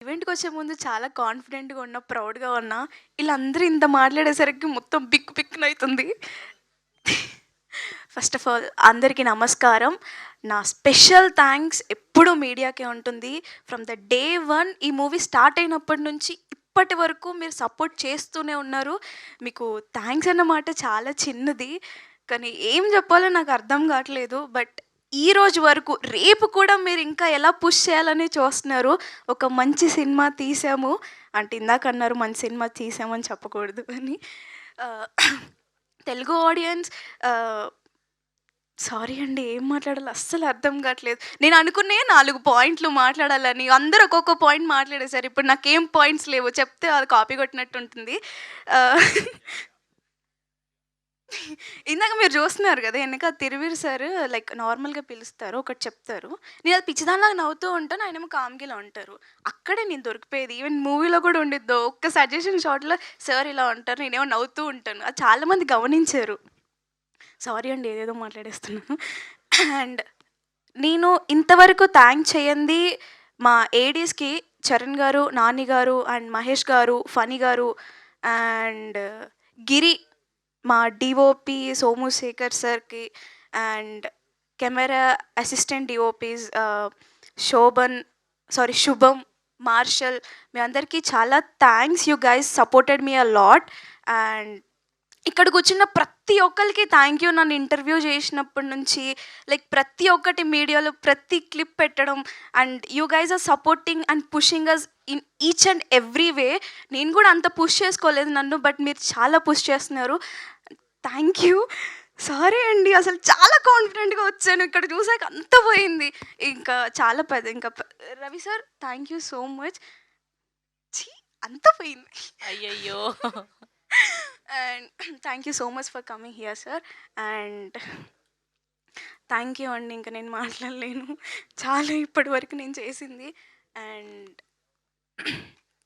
ఈవెంట్‌కొచ్చే ముందు చాలా కాన్ఫిడెంట్‌గా ఉన్నా, ప్రౌడ్‌గా ఉన్నా. ఈళ్ళందరూ ఇంత మాట్లాడేసరికి మొత్తం బిక్కు బిక్కునయితుంది. ఫస్ట్ ఆఫ్ ఆల్ అందరికీ నమస్కారం. నా స్పెషల్ థాంక్స్ ఎప్పుడూ మీడియాకే ఉంటుంది. ఫ్రమ్ ద డే 1 ఈ మూవీ స్టార్ట్ అయినప్పటి నుంచి ఇప్పటి వరకు మీరు సపోర్ట్ చేస్తూనే ఉన్నారు. మీకు థాంక్స్ అన్న మాట చాలా చిన్నది. కానీ ఏం జెప్పాలో నాకు అర్థం గాట్లేదు. బట్ ఈరోజు వరకు రేపు కూడా మీరు ఇంకా ఎలా పుష్ చేయాలని చూస్తున్నారు. ఒక మంచి సినిమా తీసాము. అంటే ఇందాకన్నారు మంచి సినిమా తీసామని చెప్పకూడదు అని. ఆహ్, తెలుగు ఆడియన్స్ ఆహ్ సారీ అండి. ఏం మాట్లాడాలో అస్సలు అర్థం గాట్లేదు. నేను అనుకున్నయే 4 పాయింట్లు మాట్లాడాలని. అందరూ ఒక్కొక్క పాయింట్ మాట్లాడేసారు. ఇప్పుడు నాకేం పాయింట్స్ లేవు. చెప్తే అది కాపీ కొట్టినట్టు ఉంటుంది. ఆహ్, ఇందాక మీరు చూస్తున్నారు గదా! ఎనక తిరువీర్ సార్ లైక్ నార్మల్‌గా పిలుస్తారు. ఒకటి చెప్తారు. నేను అది పిచ్చిదానిలాగా నవ్వుతూ ఉంటాను. ఆయనేమో కామ్‌గా ఇలా ఉంటారు. అక్కడే నేను దొరికిపోయేది. ఈవెన్ మూవీలో కూడా ఉండిద్ది. ఒక్క సజెషన్ షాట్‌లో సార్ ఇలా ఉంటారు. నేనేమో నవ్వుతూ ఉంటాను. అది చాలా మంది గమనించారు. సారీ అండి. ఏదేదో మాట్లాడేస్తున్నాను. అండ్ నేను ఇంతవరకు థాంక్ చేయంది మా ఏడీస్‌కి చరణ్ గారు, నాని గారు అండ్ మహేష్ గారు, ఫణి గారు అండ్ గిరి మా డీఓపీ సోము శేఖర్ సార్‌కి అండ్ కెమెరా అసిస్టెంట్ డీఓపీస్ శుభం, మార్షల్ మీ అందరికీ చాలా thanks. You guys supported me a lot. And ఇక్కడ కూర్చున్న ప్రతి ఒక్కరికి థ్యాంక్ యూ. నన్ను ఇంటర్వ్యూ చేసినప్పటి నుంచి లైక్ ప్రతి ఒక్కటి మీడియాలో ప్రతి క్లిప్ పెట్టడం and you guys are supporting and pushing us in each and every way. నేను కూడా అంత పుష్ చేసుకోలేదు నన్ను, బట్ మీరు చాలా పుష్ చేస్తున్నారు. Thank you. సారీ అండి. అసలు చాలా కాన్ఫిడెంట్‌గా వచ్చాను. ఇక్కడ చూసాక అంత పోయింది. ఇంకా చాలా పెద్ద Ravi sir thank you so much. ఛీ! అంతా పోయింది. అయ్యయ్యో! And thank you so much for coming here sir. And thank you అండి. ఇంక నేను మాట్లాడలేను. చాలా ఇప్పటి వరకు నేను చేసింది. అండ్